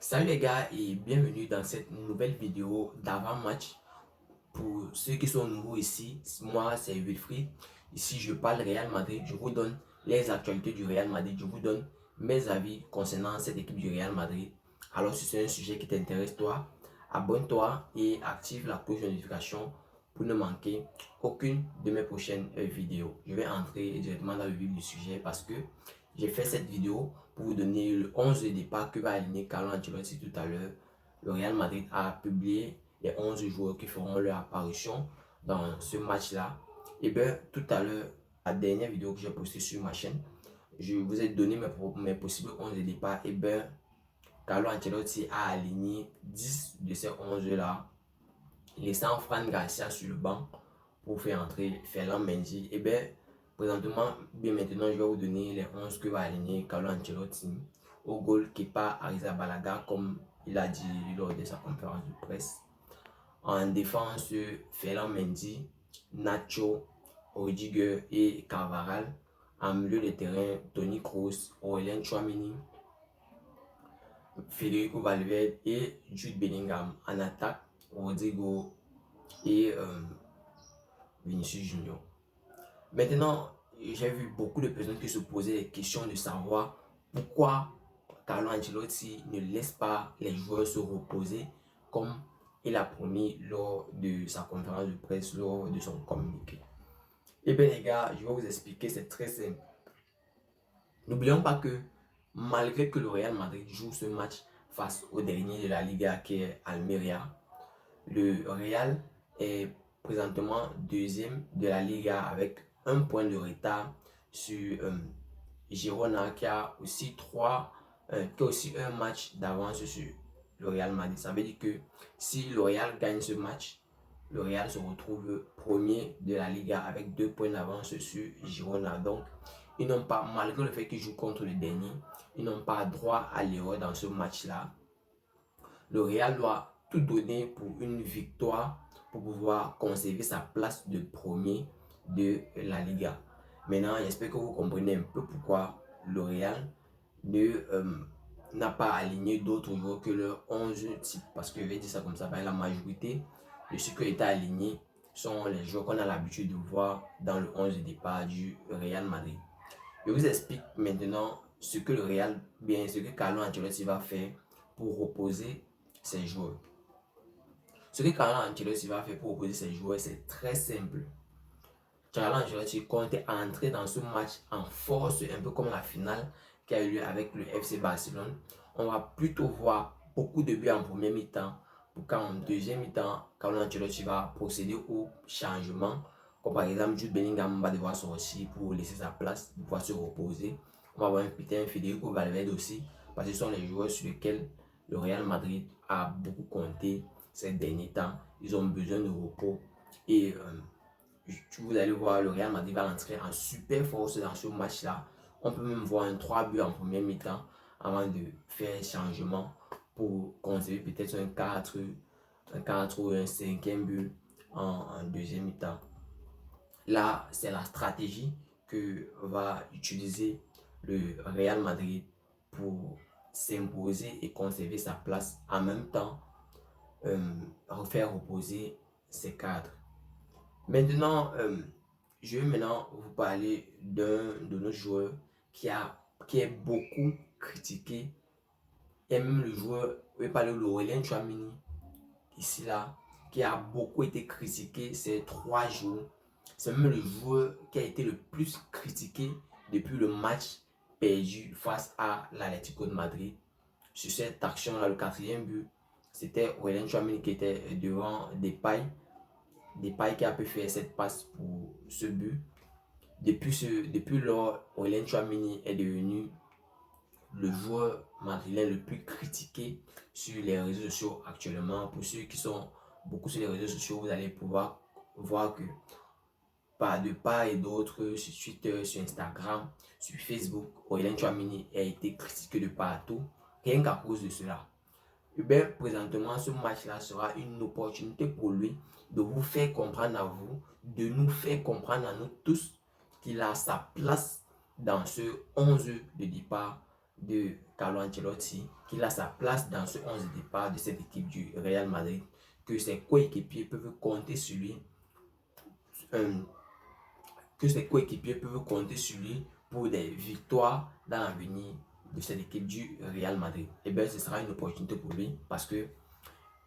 Salut les gars et bienvenue dans cette nouvelle vidéo d'avant-match. Pour ceux qui sont nouveaux ici, moi c'est Wilfried. Ici je parle Real Madrid, je vous donne les actualités du Real Madrid, je vous donne mes avis concernant cette équipe du Real Madrid. Alors si c'est un sujet qui t'intéresse toi, abonne-toi et active la cloche de notification pour ne manquer aucune de mes prochaines vidéos. Je vais entrer directement dans le vif du sujet parce que j'ai fait cette vidéo pour vous donner le 11 de départ que va aligner Carlo Ancelotti tout à l'heure. Le Real Madrid a publié les 11 joueurs qui feront leur apparition dans ce match-là. Et bien, tout à l'heure, la dernière vidéo que j'ai postée sur ma chaîne, je vous ai donné mes possibles 11 de départ. Et bien, Carlo Ancelotti a aligné 10 de ces 11-là, laissant Fran Garcia sur le banc pour faire entrer Ferland Mendy. Et bien, présentement, bien maintenant, je vais vous donner les 11 que va aligner Carlo Ancelotti. Au goal, Kepa Arrizabalaga, comme il a dit lors de sa conférence de presse. En défense, Ferland Mendy, Nacho, Rudiger et Carvajal. En milieu de terrain, Toni Kroos, Aurélien Tchouameni, Federico Valverde et Jude Bellingham. En attaque, Rodrigo et Vinicius Junior. Maintenant, j'ai vu beaucoup de personnes qui se posaient des questions de savoir pourquoi Carlo Ancelotti ne laisse pas les joueurs se reposer comme il a promis lors de sa conférence de presse, lors de son communiqué. Eh bien les gars, je vais vous expliquer, c'est très simple. N'oublions pas que malgré que le Real Madrid joue ce match face au dernier de la Liga qui est Almeria, le Real est présentement deuxième de la Liga avec un point de retard sur Girona qui a aussi un match d'avance sur le Real Madrid. Ça veut dire que si le Real gagne ce match, le Real se retrouve premier de la Liga avec 2 points d'avance sur Girona. Donc, ils n'ont pas, malgré le fait qu'ils jouent contre le dernier, ils n'ont pas droit à l'erreur dans ce match-là. Le Real doit tout donner pour une victoire pour pouvoir conserver sa place de premier de la Liga. Maintenant, j'espère que vous comprenez un peu pourquoi le Real n'a pas aligné d'autres joueurs que leurs 11 types. Parce que je vais dire ça comme ça, la majorité de ceux qui étaient alignés sont les joueurs qu'on a l'habitude de voir dans le 11 de départ du Real Madrid. Je vous explique maintenant ce que le Real, bien ce que Carlo Ancelotti va faire pour reposer ses joueurs. Ce que Carlo Ancelotti va faire pour reposer ses joueurs, c'est très simple. Carlo Ancelotti compte entrer dans ce match en force, un peu comme la finale qui a eu lieu avec le FC Barcelone. On va plutôt voir beaucoup de buts en première mi-temps, pour qu'en deuxième mi-temps, Carlo Ancelotti va procéder au changement. Comme par exemple, Jude Bellingham va devoir sortir pour laisser sa place, pour pouvoir se reposer. On va avoir un Federico Valverde aussi, parce que ce sont les joueurs sur lesquels le Real Madrid a beaucoup compté ces derniers temps. Ils ont besoin de repos. Et vous allez voir, le Real Madrid va entrer en super force dans ce match-là. On peut même voir un 3 buts en première mi-temps avant de faire un changement pour conserver peut-être un 4 ou un 5e but en deuxième mi-temps. Là, c'est la stratégie que va utiliser le Real Madrid pour s'imposer et conserver sa place, en même temps faire reposer ses cadres. Maintenant, je vais maintenant vous parler d'un de nos joueurs qui est beaucoup critiqué, et même le joueur, je vais parler de Aurélien Tchouameni, ici là, qui a beaucoup été critiqué ces 3 jours. C'est même le joueur qui a été le plus critiqué depuis le match perdu face à l'Atlético de Madrid. Sur cette action-là, le 4e but, c'était Aurélien Tchouameni qui était devant Depay qui a pu faire cette passe pour ce but. Depuis lors, Aurélien Tchouameni est devenu le joueur madrilène le plus critiqué sur les réseaux sociaux actuellement. Pour ceux qui sont beaucoup sur les réseaux sociaux, vous allez pouvoir voir que de part et d'autre, sur Twitter, sur Instagram, sur Facebook, Aurélien Tchouameni a été critiqué de partout, rien qu'à cause de cela. Et bien, présentement, ce match-là sera une opportunité pour lui de vous faire comprendre à vous, de nous faire comprendre à nous tous qu'il a sa place dans ce 11 de départ de Carlo Ancelotti, qu'il a sa place dans ce 11 de départ de cette équipe du Real Madrid, que ses coéquipiers peuvent compter sur lui, pour des victoires dans l'avenir de cette équipe du Real Madrid. Et bien, ce sera une opportunité pour lui parce que,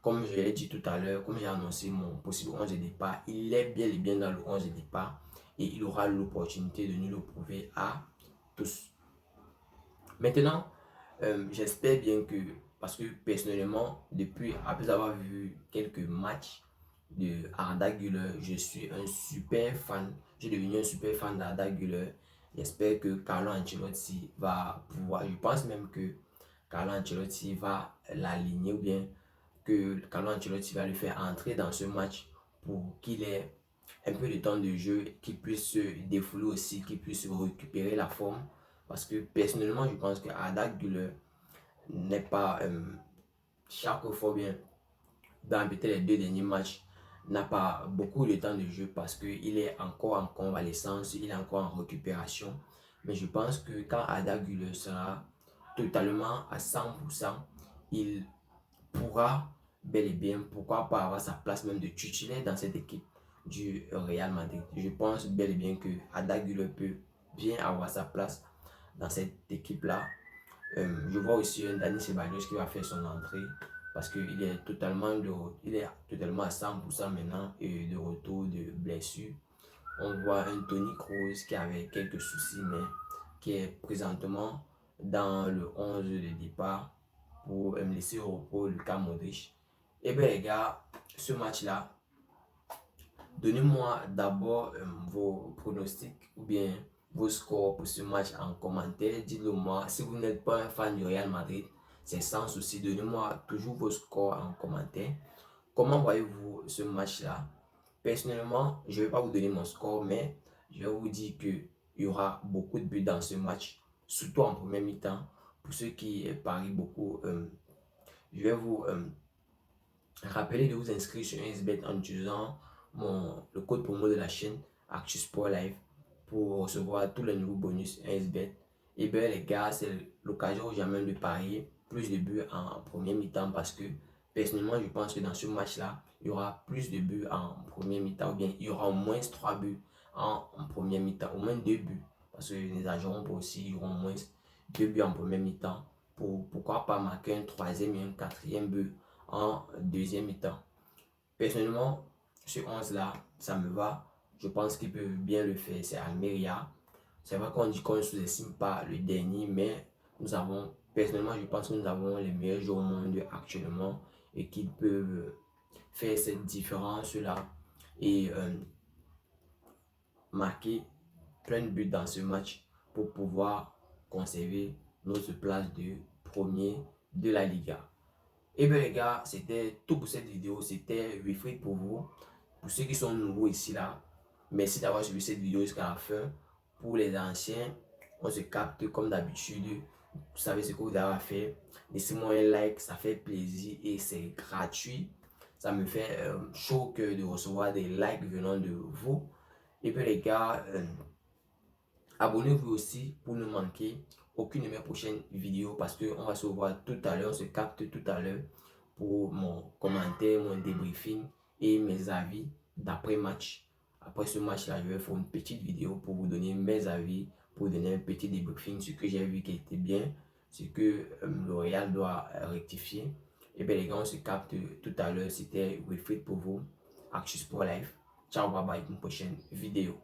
comme je l'ai dit tout à l'heure, comme j'ai annoncé mon possible 11 de départ, il est bien et bien dans le 11 de départ et il aura l'opportunité de nous le prouver à tous. Maintenant, j'espère bien que, parce que personnellement, après avoir vu quelques matchs de Arda Güler, je suis un super fan, j'ai devenu un super fan d'Arda Güler. J'espère que Carlo Ancelotti va pouvoir, je pense même que Carlo Ancelotti va l'aligner ou bien que Carlo Ancelotti va le faire entrer dans ce match pour qu'il ait un peu de temps de jeu, qu'il puisse se défouler aussi, qu'il puisse récupérer la forme. Parce que personnellement, je pense que Arda Güler n'est pas chaque fois bien dans peut-être les 2 derniers matchs n'a pas beaucoup de temps de jeu parce qu'il est encore en convalescence, il est encore en récupération. Mais je pense que quand Arda Güler sera totalement à 100%, il pourra bel et bien, pourquoi pas avoir sa place même de titulaire dans cette équipe du Real Madrid. Je pense bel et bien que Arda Güler peut bien avoir sa place dans cette équipe-là. Je vois aussi un Dani Ceballos qui va faire son entrée parce qu'il est totalement à 100% maintenant et de retour de blessure. On voit un Toni Kroos qui avait quelques soucis mais qui est présentement dans le 11 de départ pour me laisser au repos Luka Modric. Et bien les gars, ce match-là, donnez-moi d'abord vos pronostics ou bien vos scores pour ce match en commentaire. Dites-le moi. Si vous n'êtes pas un fan du Real Madrid, c'est sans souci. Donnez-moi toujours vos scores en commentaire. Comment voyez-vous ce match-là? Personnellement, je ne vais pas vous donner mon score, mais je vais vous dire qu'il y aura beaucoup de buts dans ce match, surtout en première mi-temps. Pour ceux qui parient beaucoup, je vais vous rappeler de vous inscrire sur SBet en utilisant le code promo de la chaîne Actu Sport Live pour recevoir tous les nouveaux bonus SBet. Et bien les gars, c'est l'occasion jamais de parier plus de buts en première mi-temps parce que personnellement, je pense que dans ce match-là, il y aura plus de buts en première mi-temps ou bien il y aura au moins 3 buts en première mi-temps, au moins 2 buts parce que les agents pour aussi, il y aura au moins 2 buts en première mi-temps pour pourquoi pas marquer un troisième et un quatrième but en deuxième mi-temps. Personnellement, ce 11-là, ça me va. Je pense qu'ils peuvent bien le faire. C'est Almeria. C'est vrai qu'on dit qu'on ne sous-estime pas le dernier, mais personnellement, je pense que nous avons les meilleurs joueurs au monde actuellement et qu'ils peuvent faire cette différence-là et marquer plein de buts dans ce match pour pouvoir conserver notre place de premier de la Liga. Et bien les gars, c'était tout pour cette vidéo. C'était Wilfried pour vous. Pour ceux qui sont nouveaux ici là, merci d'avoir suivi cette vidéo jusqu'à la fin. Pour les anciens, on se capte comme d'habitude. Vous savez ce que vous avez à faire. Laissez-moi un like, ça fait plaisir et c'est gratuit. Ça me fait chaud au cœur de recevoir des likes venant de vous. Et puis les gars, abonnez-vous aussi pour ne manquer aucune de mes prochaines vidéos parce qu'on va se voir tout à l'heure, on se capte tout à l'heure pour mon commentaire, mon débriefing et mes avis d'après match. Après ce match-là, je vais faire une petite vidéo pour vous donner mes avis, pour donner un petit débriefing, ce que j'ai vu qui était bien, ce que le Real doit rectifier. Et bien les gars, on se capte tout à l'heure. C'était Wilfried pour vous, Actu Sport Live. Ciao, bye bye, une prochaine vidéo.